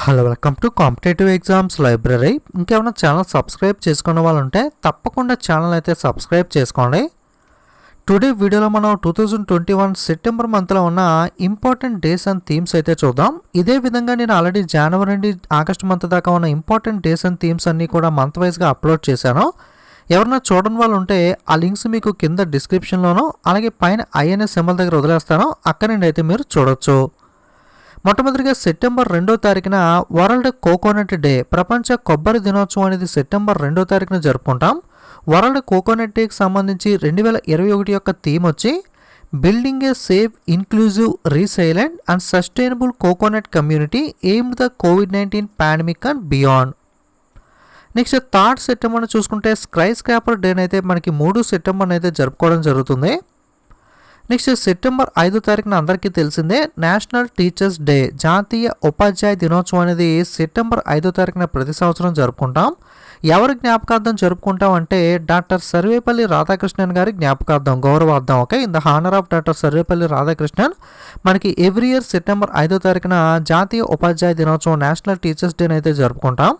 Hello welcome to competitive exams library. ఇంకేమైనా channel subscribe చేసుకున్న వాళ్ళు ఉంటే తప్పకుండా ఛానల్ అయితే సబ్స్క్రైబ్ చేసుకోండి. టుడే వీడియోలో మనం 2021 సెప్టెంబర్ మంత్లో ఉన్న ఇంపార్టెంట్ డేస్ అండ్ థీమ్స్ అయితే చూద్దాం. ఇదే విధంగా నేను ఆల్రెడీ జనవరి నుండి ఆగస్ట్ మంత్ దాకా ఉన్న ఇంపార్టెంట్ డేస్ అండ్ థీమ్స్ అన్నీ కూడా మంత్ వైజ్గా అప్లోడ్ చేశాను. ఎవరన్నా చూడని వాళ్ళు ఉంటే ఆ లింక్స్ మీకు కింద డిస్క్రిప్షన్లోనో అలాగే పైన ఐఎన్ఎస్ సింబల్ దగ్గర వదిలేస్తాను, అక్కడ నుండి అయితే మీరు చూడొచ్చు. మొట్టమొదటిగా సెప్టెంబర్ 2వ తారీఖున వరల్డ్ కోకోనట్ డే, ప్రపంచ కొబ్బరి దినోత్సవం అనేది సెప్టెంబర్ 2వ తారీఖున జరుపుకుంటాం. వరల్డ్ కోకోనట్ డేకి సంబంధించి 2021 యొక్క థీమ్ వచ్చి building A safe, inclusive, resilient and sustainable coconut community aimed the COVID-19 pandemic and beyond. Next 3rd సెప్టెంబర్ని చూసుకుంటే స్కై స్క్రాపర్ డే అయితే మనకి 3 సెప్టెంబర్ని అయితే జరుపుకోవడం జరుగుతుంది. నెక్స్ట్ సెప్టెంబర్ 5వ తారీఖున అందరికీ తెలిసిందే నేషనల్ టీచర్స్ డే, జాతీయ ఉపాధ్యాయ దినోత్సవం అనేది సెప్టెంబర్ 5వ తారీఖున ప్రతి సంవత్సరం జరుపుకుంటాం. ఎవరి జ్ఞాపకార్థం జరుపుకుంటాం అంటే డాక్టర్ సర్వేపల్లి రాధాకృష్ణన్ గారి జ్ఞాపకార్థం, గౌరవార్థం. Okay, in the honour of doctor Sarvepalli Radhakrishnan మనకి ఎవ్రీ ఇయర్ సెప్టెంబర్ 5వ తారీఖున జాతీయ ఉపాధ్యాయ దినోత్సవం, నేషనల్ టీచర్స్ డే అయితే జరుపుకుంటాం.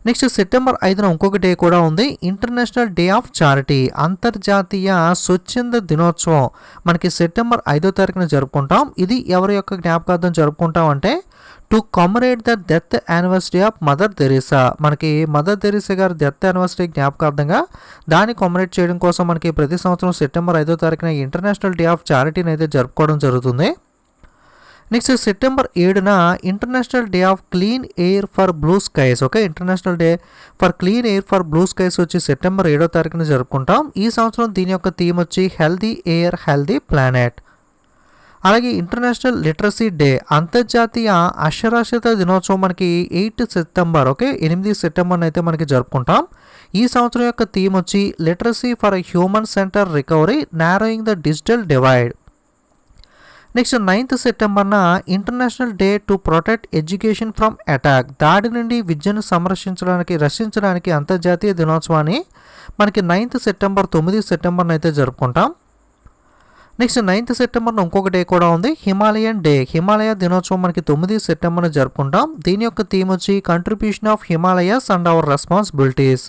నెక్స్ట్ సెప్టెంబర్ 5న ఇంకొక డే కూడా ఉంది, ఇంటర్నేషనల్ డే ఆఫ్ చారిటీ, అంతర్జాతీయ స్వచ్ఛంద దినోత్సవం మనకి సెప్టెంబర్ 5వ తారీఖున జరుపుకుంటాం. ఇది ఎవరి యొక్క జ్ఞాపకార్థం జరుపుకుంటాం అంటే to commemorate the death anniversary of Mother Teresa, మనకి మదర్ తెరీసా గారి డెత్ యానివర్సరీ జ్ఞాపకార్థంగా దాన్ని కమరేట్ చేయడం కోసం మనకి ప్రతి సంవత్సరం సెప్టెంబర్ 5వ తారీఖున ఇంటర్నేషనల్ డే ఆఫ్ చారిటీని అయితే జరుపుకోవడం జరుగుతుంది. నెక్స్ట్ సెప్టెంబర్ 7న international day of clean air for blue skies. Okay, international day for clean air for blue skies వచ్చి సెప్టెంబర్ 7వ తారీఖున జరుపుకుంటాం. ఈ సంవత్సరం దీని యొక్క థీమ్ వచ్చి హెల్దీ ఎయిర్, హెల్దీ ప్లానెట్. అలాగే ఇంటర్నేషనల్ లిటరసీ డే, అంతర్జాతీయ అక్షరాస్యత దినోత్సవం మనకి 8 సెప్టెంబర్. ఓకే, 8 సెప్టెంబర్ని అయితే మనకి జరుపుకుంటాం. ఈ సంవత్సరం యొక్క థీమ్ వచ్చి literacy for human center recovery, narrowing the digital divide. Next 9th సెప్టెంబర్న international day to protect education from attack, దాడి నుండి విద్యను రక్షించడానికి అంతర్జాతీయ దినోత్సవాన్ని మనకి 9th సెప్టెంబర్ 9 సెప్టెంబర్ని అయితే జరుపుకుంటాం. నెక్స్ట్ 9th సెప్టెంబర్న ఇంకొక డే కూడా ఉంది, హిమాలయన్ డే, హిమాలయ దినోత్సవం మనకి 9 సెప్టెంబర్ని జరుపుకుంటాం. దీని యొక్క థీమ్ వచ్చి contribution of Himalayas and hour responsibilities.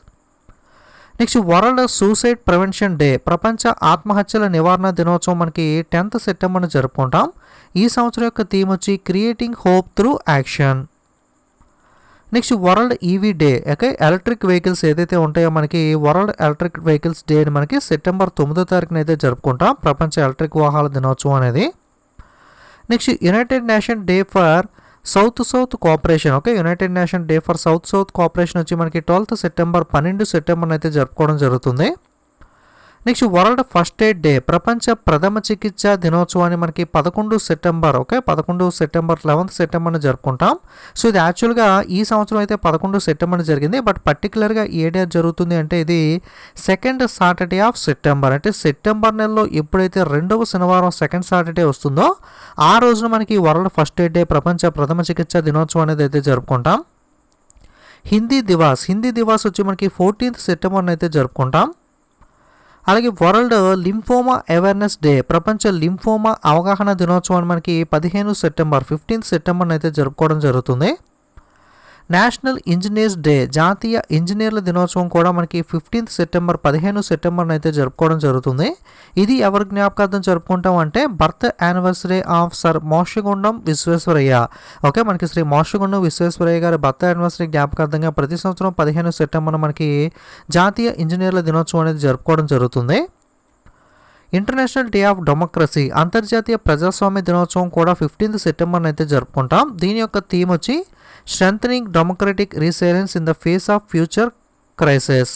Next world suicide prevention day, ప్రపంచ ఆత్మహత్యల నివారణ దినోత్సవం మనకి 10th సెప్టెంబర్ని జరుపుకుంటాం. ఈ సంవత్సరం యొక్క థీమ్ వచ్చి creating hope through action. Next world EV day, okay, electric vehicles ఏదైతే ఉంటాయో మనకి వరల్డ్ ఎలక్ట్రిక్ వెహికల్స్ డే మనకి సెప్టెంబర్ 9వ తారీఖున అయితే జరుపుకుంటాం, ప్రపంచ ఎలక్ట్రిక్ వాహనాల దినోత్సవం అనేది. Next United nation day for south cooperation. Okay, United nation day for south cooperation వచ్చి మనకి 12th సెప్టెంబర్ 12 సెప్టెంబర్ని అయితే జరుపుకోవడం జరుగుతుంది. Next world first aid day, ప్రపంచ ప్రథమ చికిత్స దినోత్సవాన్ని మనకి 11 సెప్టెంబర్. ఓకే, 11 సెప్టెంబర్ 11th సెప్టెంబర్ని జరుపుకుంటాం. సో ఇది యాక్చువల్గా ఈ సంవత్సరం అయితే 11 సెప్టెంబర్ని జరిగింది, బట్ పర్టికులర్గా ఏ డే జరుగుతుంది అంటే ఇది 2nd సాటర్డే ఆఫ్ సెప్టెంబర్. అంటే సెప్టెంబర్ నెలలో ఎప్పుడైతే 2వ శనివారం 2nd సాటర్డే వస్తుందో ఆ రోజున మనకి వరల్డ్ ఫస్ట్ ఎయిడ్ డే, ప్రపంచ ప్రథమ చికిత్స దినోత్సవం అనేది అయితే జరుపుకుంటాం. హిందీ దివాస్ వచ్చి మనకి 14th సెప్టెంబర్ని అయితే జరుపుకుంటాం. అలాగే వరల్డ్ లింఫోమా అవేర్నెస్ డే, ప్రపంచ లింఫోమా అవగాహన దినోత్సవాన్ని మనకి 15 సెప్టెంబర్ 15th సెప్టెంబర్ని అయితే జరుపుకోవడం జరుగుతుంది. నేషనల్ ఇంజనీర్స్ డే, జాతీయ ఇంజనీర్ల దినోత్సవం కూడా మనకి 15th సెప్టెంబర్ 15 సెప్టెంబర్ని అయితే జరుపుకోవడం జరుగుతుంది. ఇది ఎవరి జ్ఞాపకార్థం జరుపుకుంటాం అంటే birth anniversary of sir Mokshagundam Visvesvaraya. Okay, మనకి శ్రీ మోక్షగుండం విశ్వేశ్వరయ్య గారి బర్త్ యానివర్సరీ జ్ఞాపకార్థంగా ప్రతి సంవత్సరం 15 సెప్టెంబర్ మనకి జాతీయ ఇంజనీర్ల దినోత్సవం అనేది జరుపుకోవడం జరుగుతుంది. ఇంటర్నేషనల్ డే ఆఫ్ డెమోక్రసీ, అంతర్జాతీయ ప్రజాస్వామ్య దినోత్సవం కూడా 15th సెప్టెంబర్ని అయితే జరుపుకుంటాం. దీని యొక్క థీమ్ వచ్చి strengthening democratic resilience in the face of future crisis.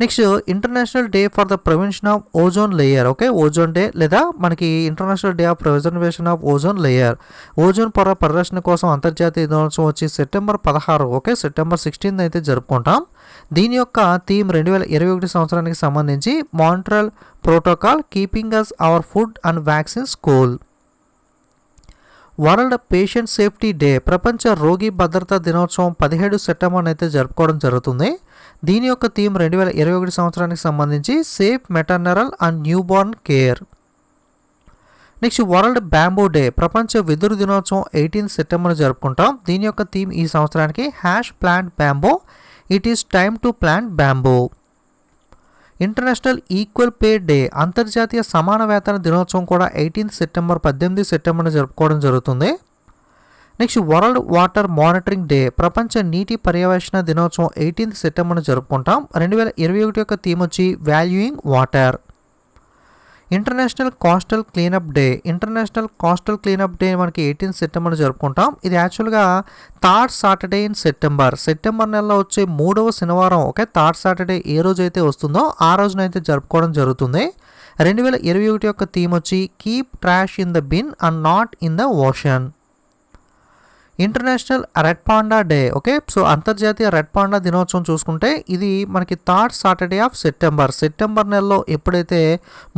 Next international day for the prevention of ozone layer. Okay, ozone day లేదా మనకి international day of preservation of ozone layer, ozone పొర పరిరక్షణ కోసం అంతర్జాతీయ దినోత్సవం వచ్చి సెప్టెంబర్ 16. ఓకే, సెప్టెంబర్ 16 అయితే జరుపుకుంటాం. దీని యొక్క థీమ్ 2021 సంవత్సరానికి సంబంధించి Montreal Protocol, keeping us our food and vaccines cool. World patient safety day, ప్రపంచ రోగి భద్రతా దినోత్సవం 17 సెప్టెంబర్ని అయితే జరుపుకోవడం జరుగుతుంది. దీని యొక్క థీమ్ 2021 సంవత్సరానికి సంబంధించి safe maternal and newborn care. Next world bamboo day, ప్రపంచ వెదురు దినోత్సవం 18 సెప్టెంబర్ జరుపుకుంటాం. దీని యొక్క థీమ్ ఈ సంవత్సరానికి plant bamboo, it is time to plant bamboo. International equal pay day, అంతర్జాతీయ సమాన వేతన దినోత్సవం కూడా 18 సెప్టెంబర్ జరుపుకోవడం జరుగుతుంది. Next world water monitoring day, ప్రపంచ నీటి పర్యవేక్షణ దినోత్సవం 18 సెప్టెంబర్ జరుపుకుంటాం. 2021 యొక్క థీమ్ వచ్చి valuing water. International coastal cleanup day, international coastal cleanup day మనకి 18 సెప్టెంబర్ జరుపుకుంటాం. ఇది యాక్చువల్గా థర్డ్ సాటర్డే ఇన్ సెప్టెంబర్ నెలలో వచ్చే 3వ శనివారం. థర్డ్ సాటర్డే ఏ రోజు అయితే వస్తుందో ఆ రోజునైతే జరుపుకోవడం జరుగుతుంది. 2021 యొక్క థీమ్ వచ్చి keep trash in the bin and not in the ocean. International red panda day. So అంతర్జాతీయ రెడ్ పాండా దినోత్సవం చూసుకుంటే ఇది మనకి థర్డ్ సాటర్డే ఆఫ్ సెప్టెంబర్ నెలలో ఎప్పుడైతే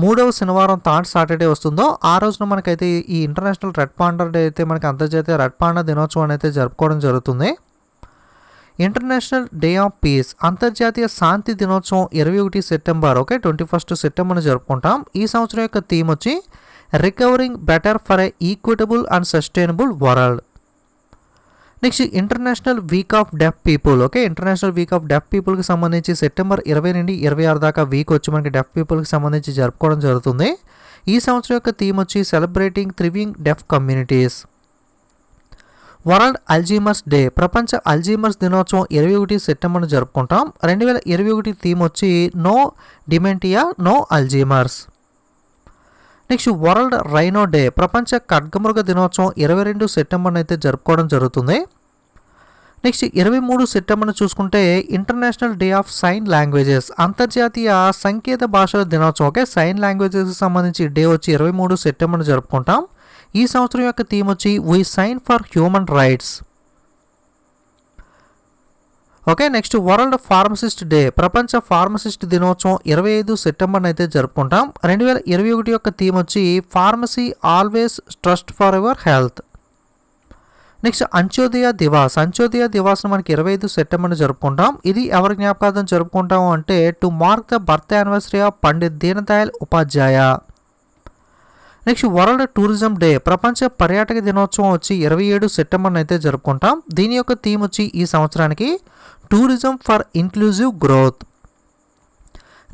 3వ శనివారం థర్డ్ సాటర్డే వస్తుందో ఆ రోజున మనకైతే ఈ ఇంటర్నేషనల్ రెడ్ పాండా డే అయితే మనకి అంతర్జాతీయ రెడ్ పాండా దినోత్సవం అయితే జరుపుకోవడం జరుగుతుంది. ఇంటర్నేషనల్ డే ఆఫ్ పీస్, అంతర్జాతీయ శాంతి దినోత్సవం 21 సెప్టెంబర్ 21 సెప్టెంబర్ జరుపుకుంటాం. ఈ సంవత్సరం యొక్క థీమ్ వచ్చి recovering better for a equitable and sustainable world. Next international week of deaf people. International week of deaf పీపుల్కి సంబంధించి సెప్టెంబర్ 20 నుండి 26 దాకా వీక్ వచ్చి మనకి డెఫ్ పీపుల్కి సంబంధించి జరుపుకోవడం జరుగుతుంది. ఈ సంవత్సరం యొక్క థీమ్ వచ్చి celebrating thriving deaf communities. World Alzheimer's day, ప్రపంచ అల్జీమర్స్ దినోత్సవం 21 సెప్టెంబర్ జరుపుకుంటాం. 2021 థీమ్ వచ్చి no dementia no Alzheimer's. Next world rhino day, ప్రపంచ ఖడ్గమృగ దినోత్సవం 22 సెప్టెంబర్ అయితే జరుపుకోవడం జరుగుతుంది. నెక్స్ట్ 23 సెప్టెంబర్ చూసుకుంటే international day of sign languages, అంతర్జాతీయ సంకేత భాషల దినోత్సవం. సైన్ లాంగ్వేజెస్కి సంబంధించి డే వచ్చి 23 సెప్టెంబర్ జరుపుకుంటాం. ఈ సంవత్సరం యొక్క థీమ్ వచ్చి we sign for human rights. Next world pharmacist day, ప్రపంచ ఫార్మసిస్ట్ దినోత్సవం 25 సెప్టెంబర్ అయితే జరుపుకుంటాం. 2021 యొక్క థీమ్ వచ్చి pharmacy always trust for your health. Next Antyodaya Diwas మనకి 25 సెప్టెంబర్ జరుపుకుంటాం. ఇది ఎవరి జ్ఞాపకార్థం జరుపుకుంటాము అంటే to mark the birth anniversary of Pandit Deen Dayal Upadhyaya. Next world tourism day, ప్రపంచ పర్యాటక దినోత్సవం వచ్చి 27 సెప్టెంబర్ అయితే జరుపుకుంటాం. దీని యొక్క థీమ్ వచ్చి ఈ సంవత్సరానికి tourism for inclusive growth.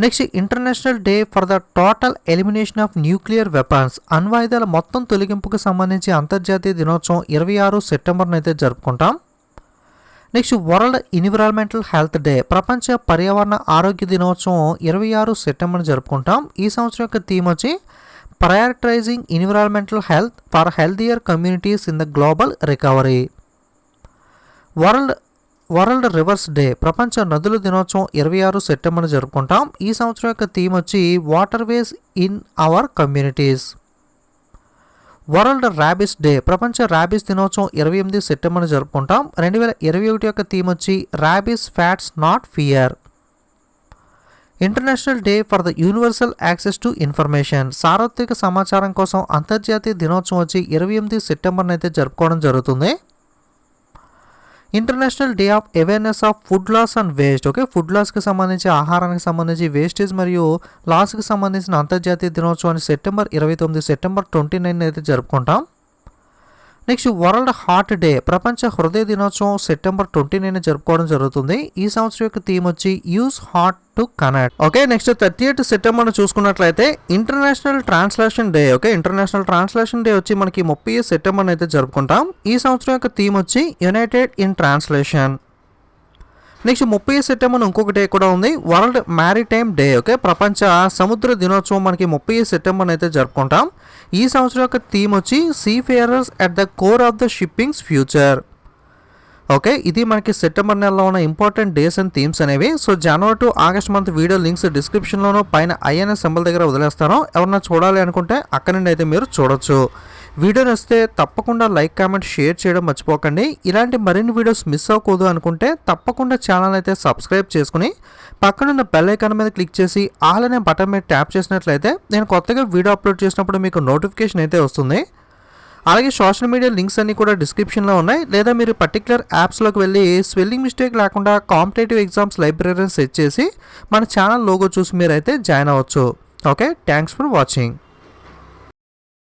Next international day for the total elimination of nuclear weapons, అణ్వాయుధాల మొత్తం తొలగింపుకు సంబంధించి అంతర్జాతీయ దినోత్సవం 26 సెప్టెంబర్ అయితే జరుపుకుంటాం. Next world environmental health day, ప్రపంచ పర్యావరణ ఆరోగ్య దినోత్సవం 26 సెప్టెంబర్ జరుపుకుంటాం. ఈ సంవత్సరం యొక్క థీమ్ వచ్చి prioritising environmental health for healthier communities in the global recovery. World reverse day, ప్రపంచ నదుల దినోత్సవం 26 సెప్టెంబర్ జరుపుకుంటాం. ఈ సంవత్సరం యొక్క థీమ్ వచ్చి water ways in our communities. World rabies day, ప్రపంచ ర్యాబిస్ దినోత్సవం 28 సెప్టెంబర్ జరుపుకుంటాం. 2021 యొక్క థీమ్ వచ్చి rabies fats not fear. International day for the universal access to information, సార్వత్రిక సమాచారం కోసం అంతర్జాతీయ దినోత్సవం వచ్చి 28 సెప్టెంబర్ అయితే జరుపుకోవడం జరుగుతుంది. International day of awareness of food loss and waste. Food లాస్కి సంబంధించి ఆహారానికి సంబంధించి వేస్టేజ్ మరియు లాస్కి సంబంధించిన అంతర్జాతీయ దినోత్సవాన్ని సెప్టెంబర్ 29 అయితే జరుపుకుంటాం. నెక్స్ట్ వరల్డ్ హార్ట్ డే, ప్రపంచ హృదయ దినోత్సవం సెప్టెంబర్ 29 జరుపుకోవడం జరుగుతుంది. ఈ సంవత్సరం యొక్క థీమ్ వచ్చి use heart to connect. Next 38 September చూసుకున్నట్లయితే international translation day. International translation day వచ్చి మనకి 30 సెప్టెంబర్ అయితే జరుపుకుంటాం. ఈ సంవత్సరం యొక్క థీమ్ వచ్చి United in translation. Next 30 September ఇంకొక డే కూడా ఉంది, వరల్డ్ మ్యారిటైమ్ డే. ప్రపంచ సముద్ర దినోత్సవం మనకి 30 సెప్టెంబర్ అయితే జరుపుకుంటాం. ఈ సంవత్సరం యొక్క థీమ్ వచ్చి seafarers at the core of the shipping's future. ఇది మనకి సెప్టెంబర్ నెలలో ఉన్న ఇంపార్టెంట్ డేస్ అండ్ థీమ్స్ అనేవి. So January to August month video links డిస్క్రిప్షన్లోనూ పైన ఐఎన్ఎస్ సింబల్ దగ్గర వదిలేస్తాను. ఎవరన్నా చూడాలి అనుకుంటే అక్కడి నుండి అయితే మీరు చూడొచ్చు. వీడియో నచ్చితే తప్పకుండా లైక్, కామెంట్, షేర్ చేయడం మర్చిపోకండి. ఇలాంటి మరిన్ని వీడియోస్ మిస్ అవ్వకూడదు అనుకుంటే తప్పకుండా ఛానల్ అయితే సబ్స్క్రైబ్ చేసుకుని పక్కనున్న బెల్ ఐకాన్ మీద క్లిక్ చేసి ఆల్ అనే బటన్ మీద ట్యాప్ చేసినట్లయితే నేను కొత్తగా వీడియో అప్లోడ్ చేసినప్పుడు మీకు నోటిఫికేషన్ అయితే వస్తుంది. అలాగే సోషల్ మీడియా లింక్స్ అన్నీ కూడా డిస్క్రిప్షన్లో ఉన్నాయి, లేదా మీరు పర్టికులర్ యాప్స్లోకి వెళ్ళి స్పెల్లింగ్ మిస్టేక్ లేకుండా కాంపిటేటివ్ ఎగ్జామ్స్ లైబ్రరీని సెట్ చేసి మన ఛానల్ లోగో చూసి మీరైతే జాయిన్ అవ్వచ్చు. Thanks for watching.